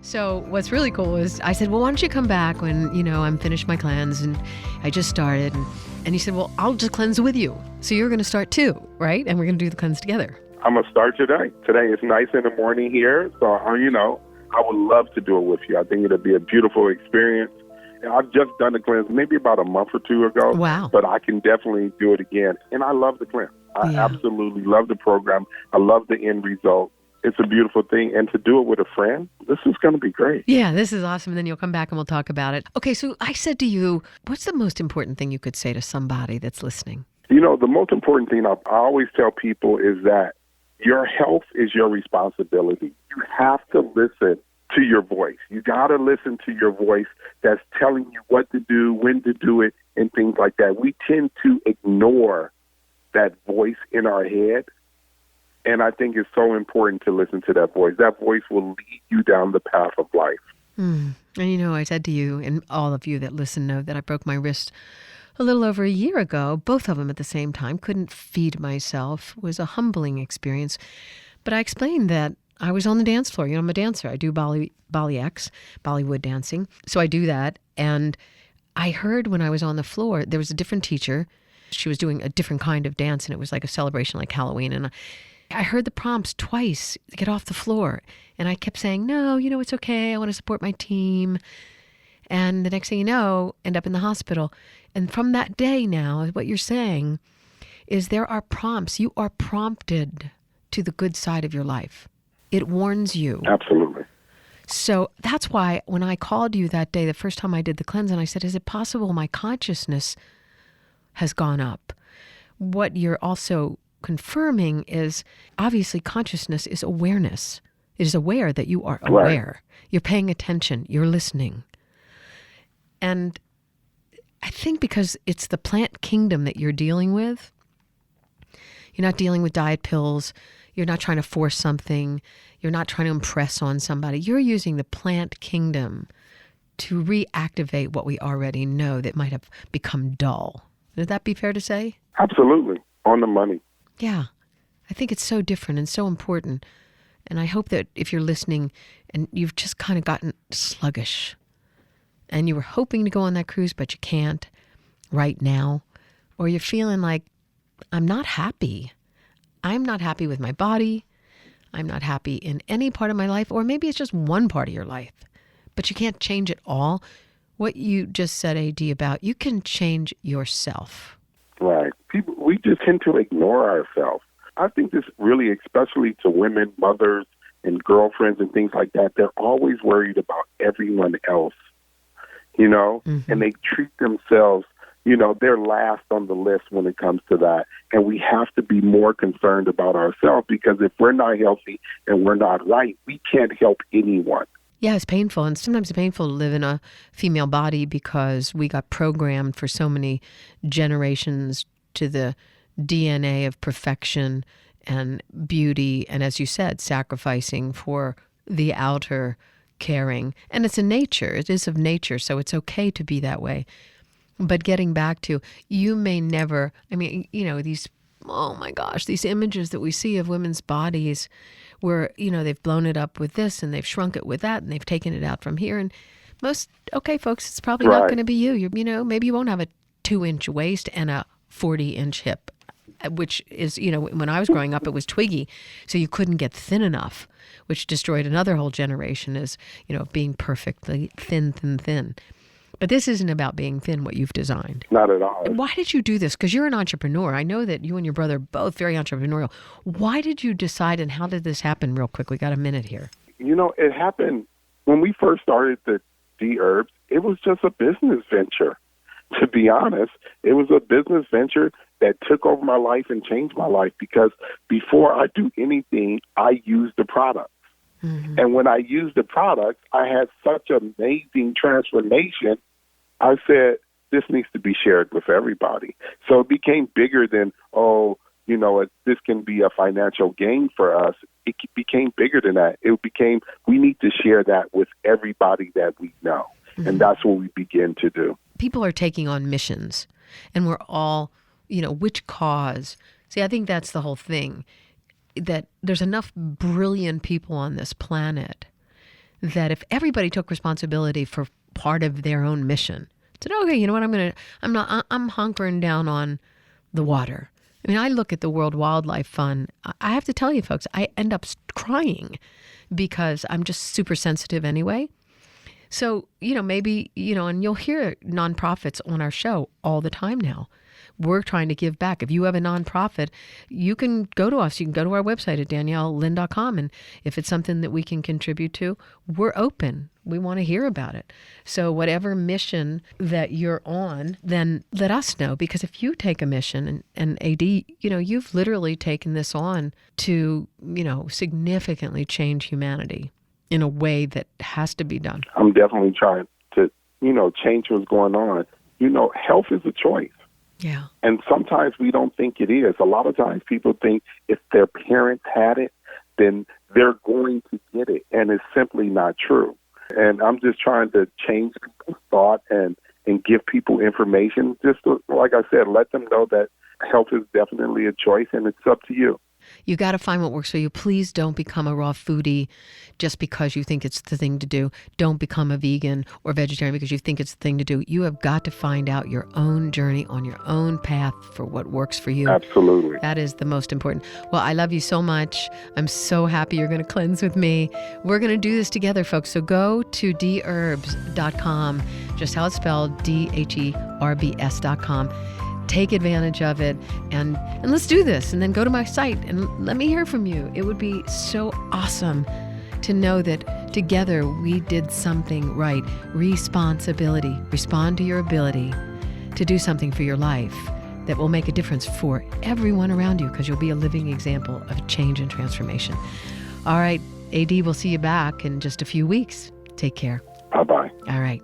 So what's really cool is I said, well, why don't you come back when, I'm finished my cleanse and I just started. And he said, well, I'll just cleanse with you. So you're going to start too, right? And we're going to do the cleanse together. I'm going to start today. Today is nice in the morning here. So, I would love to do it with you. I think it'll be a beautiful experience. I've just done the cleanse maybe about a month or two ago. Wow. But I can definitely do it again. And I love the cleanse. I absolutely love the program. I love the end result. It's a beautiful thing. And to do it with a friend, this is going to be great. Yeah, this is awesome. And then you'll come back and we'll talk about it. Okay, so I said to you, what's the most important thing you could say to somebody that's listening? The most important thing I always tell people is that your health is your responsibility. You have to listen to your voice. You got to listen to your voice that's telling you what to do, when to do it, and things like that. We tend to ignore that voice in our head. And I think it's so important to listen to that voice. That voice will lead you down the path of life. And I said to you, and all of you that listen know that I broke my wrist a little over a year ago, both of them at the same time. Couldn't feed myself. It was a humbling experience. But I explained that I was on the dance floor. I'm a dancer. I do Bollywood dancing. So I do that. And I heard when I was on the floor, there was a different teacher. She was doing a different kind of dance, and it was like a celebration like Halloween. And I heard the prompts twice, get off the floor. And I kept saying, no, it's okay. I want to support my team. And the next thing you know, end up in the hospital. And from that day now, what you're saying is there are prompts. You are prompted to the good side of your life. It warns you. Absolutely. So that's why when I called you that day, the first time I did the cleanse, and I said, is it possible my consciousness has gone up? What you're also confirming is obviously consciousness is awareness. It is aware that you are aware. Right. You're paying attention. You're listening. And I think because it's the plant kingdom that you're dealing with, you're not dealing with diet pills. You're not trying to force something. You're not trying to impress on somebody. You're using the plant kingdom to reactivate what we already know that might have become dull. Would that be fair to say? Absolutely. On the money. Yeah. I think it's so different and so important. And I hope that if you're listening and you've just kind of gotten sluggish and you were hoping to go on that cruise, but you can't right now, or you're feeling like, I'm not happy. I'm not happy with my body. I'm not happy in any part of my life, or maybe it's just one part of your life, but you can't change it all. What you just said, AD, about you can change yourself. Right. We just tend to ignore ourselves. I think this really, especially to women, mothers, and girlfriends and things like that, they're always worried about everyone else, and they treat themselves, they're last on the list when it comes to that. And we have to be more concerned about ourselves, because if we're not healthy and we're not right, we can't help anyone. Yeah, it's painful. And sometimes it's painful to live in a female body because we got programmed for so many generations to the DNA of perfection and beauty. And as you said, sacrificing for the outer caring. And it's a nature. It is of nature. So it's okay to be that way. But getting back to, you may never, these, oh my gosh, these images that we see of women's bodies where, they've blown it up with this and they've shrunk it with that and they've taken it out from here. And okay, folks, it's probably not going to be you. Maybe you won't have a 2-inch waist and a 40-inch hip, which is, when I was growing up, it was twiggy. So you couldn't get thin enough, which destroyed another whole generation as, being perfectly thin. But this isn't about being thin, what you've designed. Not at all. Why did you do this? Because you're an entrepreneur. I know that you and your brother are both very entrepreneurial. Why did you decide, and how did this happen real quick? We got a minute here. It happened when we first started the DHerbs. It was just a business venture. To be honest, it was a business venture that took over my life and changed my life, because before I do anything, I use the product. Mm-hmm. And when I used the product, I had such amazing transformation. I said, this needs to be shared with everybody. So it became bigger than, this can be a financial gain for us. It became bigger than that. It became, we need to share that with everybody that we know. Mm-hmm. And that's what we begin to do. People are taking on missions, and we're all, which cause? See, I think that's the whole thing, that there's enough brilliant people on this planet that if everybody took responsibility for part of their own mission, said, okay, you know what, I'm hunkering down on the water. I mean, I look at the World Wildlife Fund. I have to tell you, folks, I end up crying because I'm just super sensitive anyway. So, maybe, and you'll hear nonprofits on our show all the time now. We're trying to give back. If you have a nonprofit, you can go to us. You can go to our website at daniellelynn.com. And if it's something that we can contribute to, we're open. We want to hear about it. So whatever mission that you're on, then let us know. Because if you take a mission, and AD, you've literally taken this on to, significantly change humanity in a way that has to be done. I'm definitely trying to, change what's going on. Health is a choice. Yeah. And sometimes we don't think it is. A lot of times people think if their parents had it, then they're going to get it. And it's simply not true. And I'm just trying to change people's thought and give people information. Just like I said, let them know that health is definitely a choice and it's up to you. You got to find what works for you. Please don't become a raw foodie just because you think it's the thing to do. Don't become a vegan or vegetarian because you think it's the thing to do. You have got to find out your own journey on your own path for what works for you. Absolutely. That is the most important. Well, I love you so much. I'm so happy you're going to cleanse with me. We're going to do this together, folks. So go to DHerbs.com, just how it's spelled, DHerbs.com. Take advantage of it and let's do this. And then go to my site and let me hear from you. It would be so awesome to know that together we did something right. Responsibility. Respond to your ability to do something for your life that will make a difference for everyone around you, because you'll be a living example of change and transformation. All right, AD, we'll see you back in just a few weeks. Take care. Bye-bye. All right.